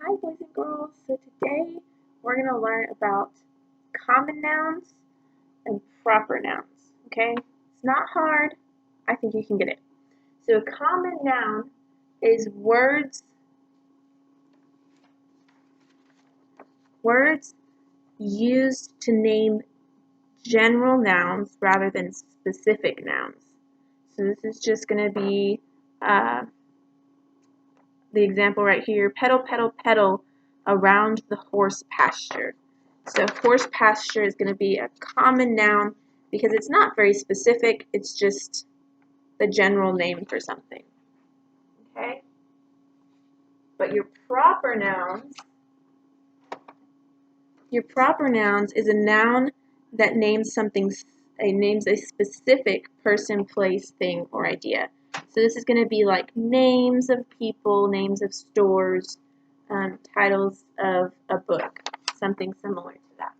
Hi boys and girls, so today we're going to learn about common nouns and proper nouns, okay? It's not hard, I think you can get it. So a common noun is words used to name general nouns rather than specific nouns. So this is just going to be the example right here, pedal, pedal, pedal around the horse pasture. So horse pasture is going to be a common noun because it's not very specific, it's just the general name for something. Okay? But your proper nouns is a noun that names something, names a specific person, place, thing, or idea. So this is going to be like names of people, names of stores, titles of a book, something similar to that.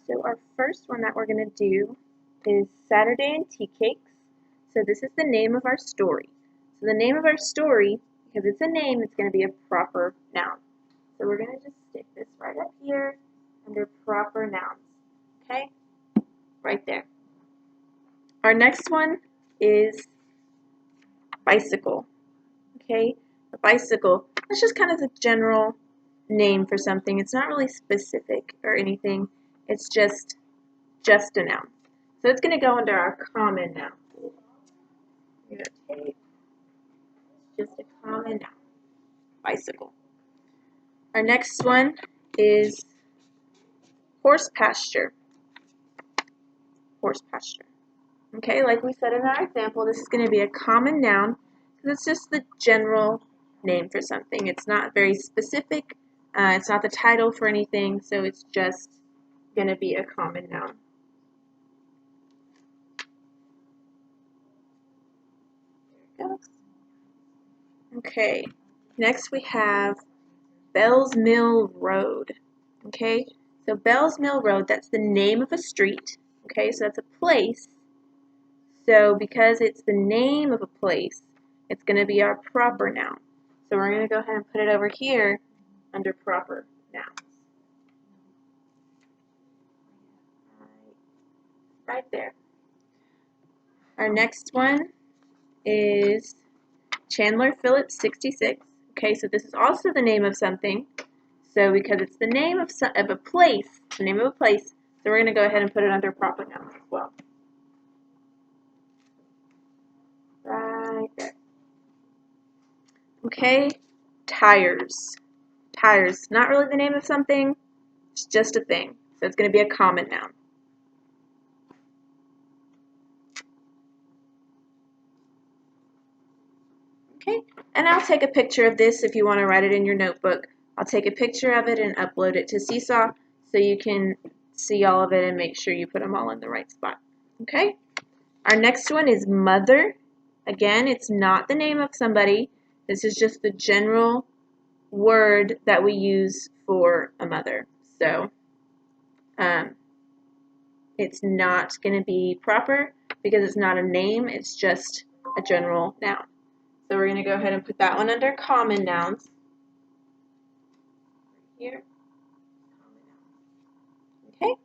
So our first one that we're going to do is Saturday and Tea Cakes. So this is the name of our story. So the name of our story, because it's a name, it's going to be a proper noun. So we're going to just stick this right up here under proper nouns. Okay? Right there. Our next one is bicycle. Okay? A bicycle. That's just kind of a general name for something. It's not really specific or anything. It's just a noun. So it's going to go under our common noun. You're going to take just a common noun. Bicycle. Our next one is horse pasture. Horse pasture. Okay, like we said in our example, this is going to be a common noun because it's just the general name for something. It's not very specific. It's not the title for anything, so it's just going to be a common noun. There it goes. Okay, next we have Bell's Mill Road. Okay, so Bell's Mill Road, that's the name of a street. Okay, so that's a place. So because it's the name of a place, it's going to be our proper noun. So we're going to go ahead and put it over here under proper nouns. Right there. Our next one is Chandler Phillips 66. Okay, so this is also the name of something. So because it's the name of a place, the name of a place, so we're going to go ahead and put it under proper nouns as well. Right there. Okay, tires. Tires, not really the name of something, it's just a thing. So it's going to be a common noun. Okay, and I'll take a picture of this if you want to write it in your notebook. I'll take a picture of it and upload it to Seesaw so you can see all of it and make sure you put them all in the right spot. Okay, our next one is mother. Again, it's not the name of somebody. This is just the general word that we use for a mother. So it's not going to be proper because it's not a name, it's just a general noun. So we're going to go ahead and put that one under common nouns. Here. Okay.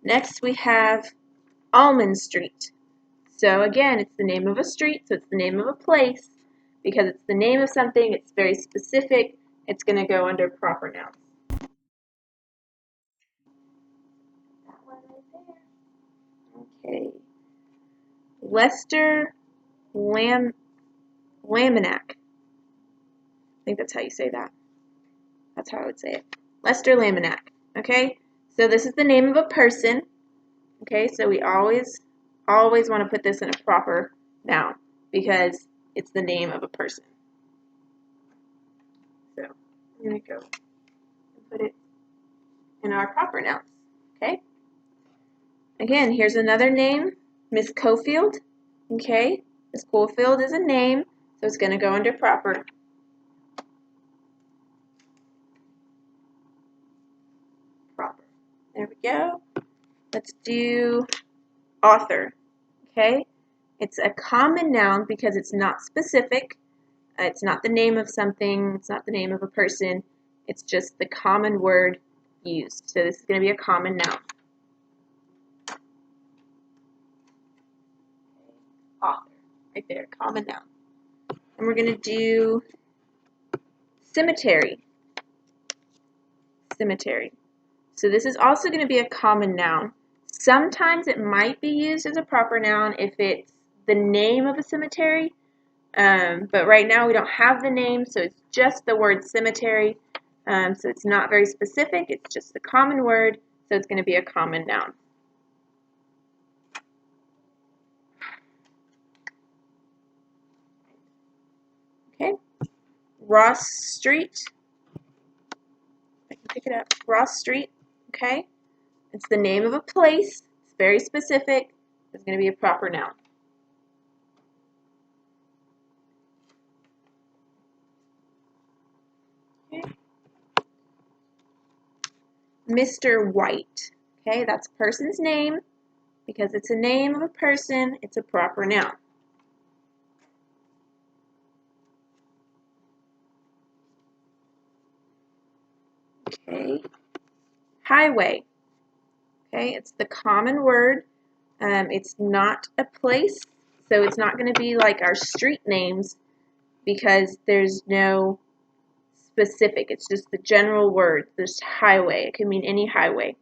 Next we have Almond Street. So again, it's the name of a street, so it's the name of a place. Because it's the name of something, it's very specific, it's going to go under proper nouns. That one right there. Okay. Lester Laminack. I think that's how you say that. That's how I would say it. Lester Laminack. Okay? So this is the name of a person. Okay? So we always want to put this in a proper noun because it's the name of a person. So I'm going to go and put it in our proper nouns. Okay? Again, here's another name, Miss Cofield. Okay? Miss Cofield is a name, so it's going to go under proper. There we go. Let's do author. Okay? It's a common noun because it's not specific. It's not the name of something. It's not the name of a person. It's just the common word used. So this is going to be a common noun. Author, right there, common noun. And we're going to do cemetery. Cemetery. So this is also going to be a common noun. Sometimes it might be used as a proper noun if it's the name of a cemetery, but right now we don't have the name, so it's just the word cemetery. So it's not very specific, it's just the common word, so it's going to be a common noun. Okay, Ross Street. I can pick it up. Ross Street, okay? It's the name of a place. It's very specific. It's going to be a proper noun. Okay. Mr. White. Okay, that's a person's name. Because it's a name of a person, it's a proper noun. Okay. Highway. Okay, it's the common word. It's not a place, so it's not going to be like our street names because there's no specific. It's just the general word. There's highway. It can mean any highway.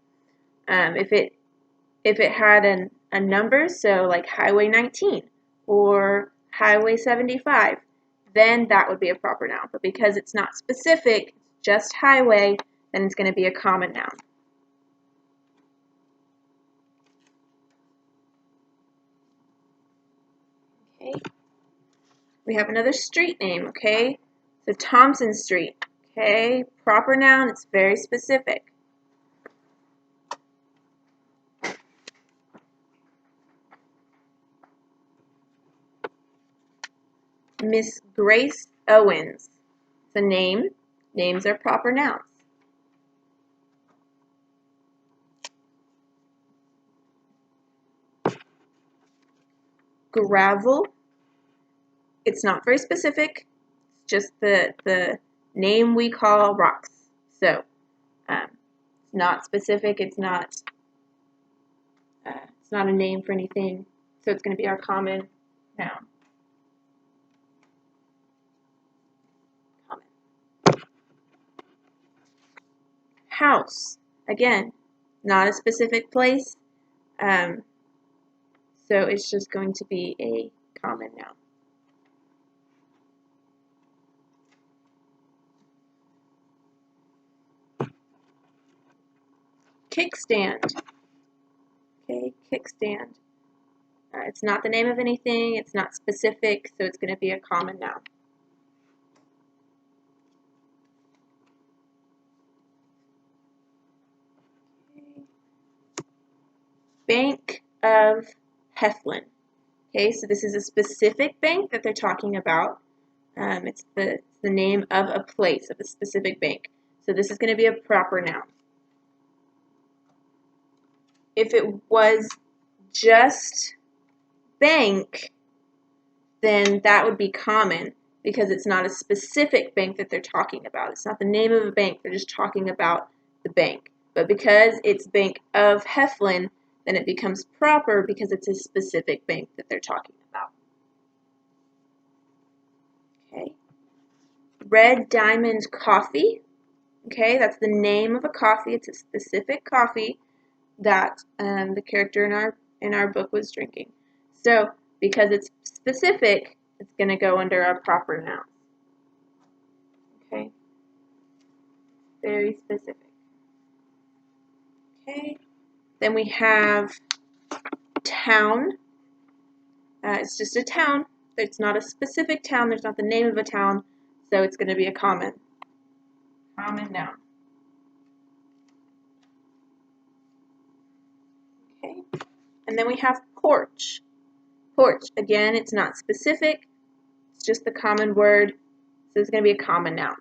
If it had a number, so like Highway 19 or Highway 75, then that would be a proper noun. But because it's not specific, just highway, then it's going to be a common noun. Okay. We have another street name, okay? So Thompson Street, okay? Proper noun, it's very specific. Miss Grace Owens. It's a name. Names are proper nouns. Gravel. It's not very specific. It's just the name we call rocks. So, it's not specific. It's not a name for anything. So it's going to be our common noun. Common. House. Again, not a specific place. So it's just going to be a common noun. Kickstand. Okay, kickstand. It's not the name of anything. It's not specific, so it's going to be a common noun. Okay. Bank of Heflin. Okay, so this is a specific bank that they're talking about. It's the name of a place, of a specific bank. So this is going to be a proper noun. If it was just bank, then that would be common because it's not a specific bank that they're talking about. It's not the name of a bank, they're just talking about the bank. But because it's Bank of Heflin, then it becomes proper because it's a specific bank that they're talking about. Okay. Red Diamond Coffee. Okay, that's the name of a coffee. It's a specific coffee that the character in our book was drinking. So because it's specific, it's going to go under our proper noun. Okay, very specific. Okay, then we have town. It's just a town. It's not a specific town. There's not the name of a town, so it's going to be a common noun. Okay, and then we have porch. Porch, again, it's not specific. It's just the common word, so it's going to be a common noun.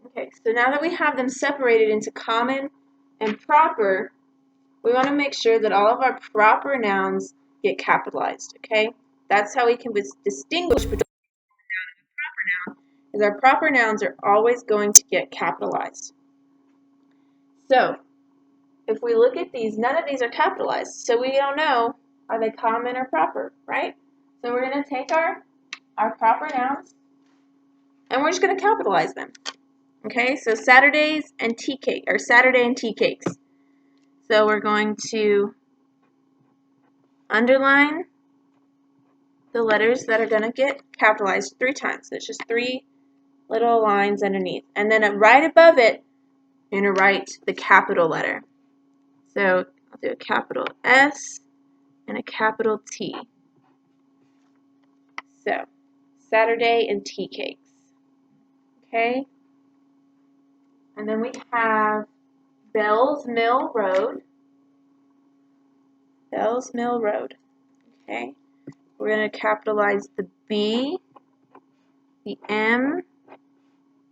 Okay, so now that we have them separated into common And proper, we want to make sure that all of our proper nouns get capitalized, okay? That's how we can distinguish between a proper noun, is our proper nouns are always going to get capitalized. So, if we look at these, none of these are capitalized, so we don't know, are they common or proper, right? So we're going to take our proper nouns, and we're just going to capitalize them. Okay, so Saturdays and tea cake, or Saturday and tea cakes. So we're going to underline the letters that are going to get capitalized 3 times. So it's just 3 little lines underneath. And then right above it, you're going to write the capital letter. So I'll do a capital S and a capital T. So, Saturday and tea cakes. Okay? And then we have Bell's Mill Road. Bell's Mill Road. Okay? We're going to capitalize the B, the M,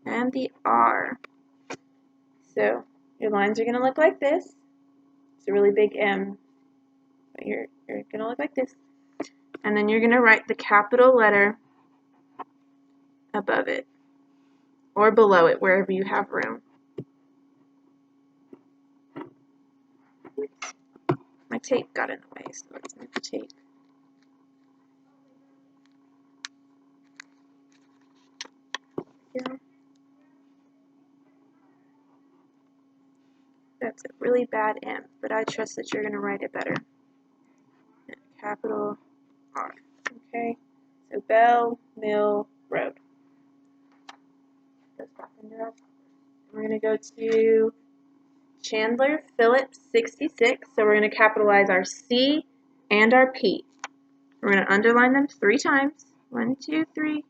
and the R. So, your lines are going to look like this. It's a really big M. But you're going to look like this. And then you're going to write the capital letter above it. Or below it, wherever you have room. My tape got in the way, so let's move the tape. Yeah. That's a really bad M, but I trust that you're going to write it better. Capital R. Okay? So Bell Mill Road. We're going to go to Chandler Phillips 66. So we're going to capitalize our C and our P. We're going to underline them 3 times. 1, 2, 3.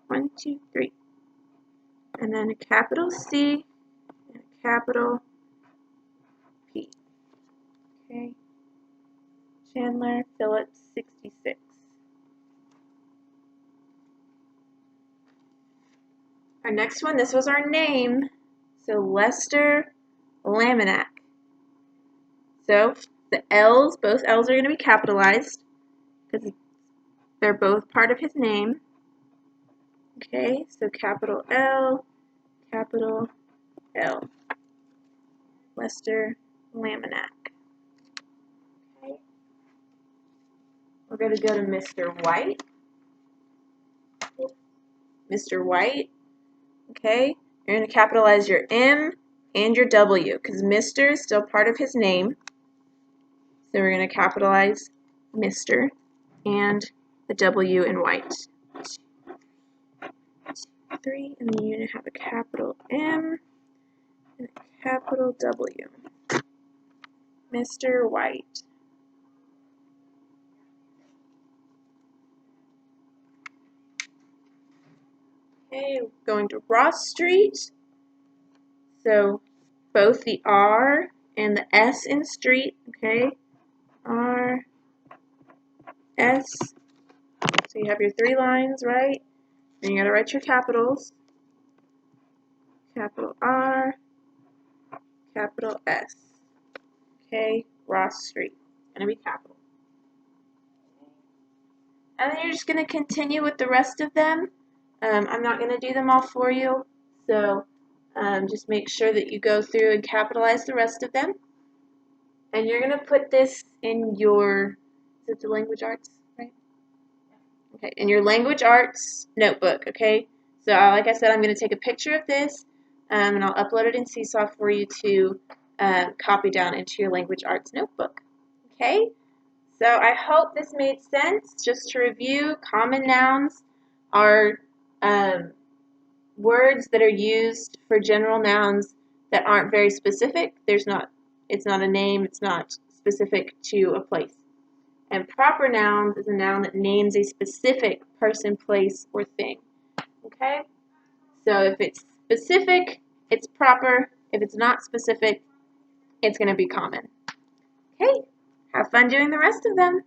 1, 2, 3. And then a capital C and a capital P. Okay. Chandler Phillips 66. Our next one, this was our name. So Lester Laminack. So the L's, both L's are going to be capitalized because they're both part of his name. Okay, so capital L, capital L. Lester Laminack. Okay. We're going to go to Mr. White. Mr. White. Okay, you're going to capitalize your M and your W because Mr. is still part of his name. So we're going to capitalize Mr. and the W in white. 3, and then you're going to have a capital M and a capital W. Mr. White. Okay, going to Ross Street. So both the R and the S in street, okay? R, S. So you have your 3 lines, right? And you gotta write your capitals. Capital R, capital S. Okay, Ross Street. It's gonna be capital. And then you're just gonna continue with the rest of them. I'm not gonna do them all for you, so just make sure that you go through and capitalize the rest of them. And you're gonna put this in your, is it the language arts, right? Okay, in your language arts notebook, okay? So like I said, I'm going to take a picture of this and I'll upload it in Seesaw for you to copy down into your language arts notebook, okay? So I hope this made sense. Just to review, common nouns are words that are used for general nouns that aren't very specific. It's not a name, it's not specific to a place. And proper nouns is a noun that names a specific person, place, or thing. Okay? So if it's specific, it's proper. If it's not specific, it's going to be common. Okay? Have fun doing the rest of them.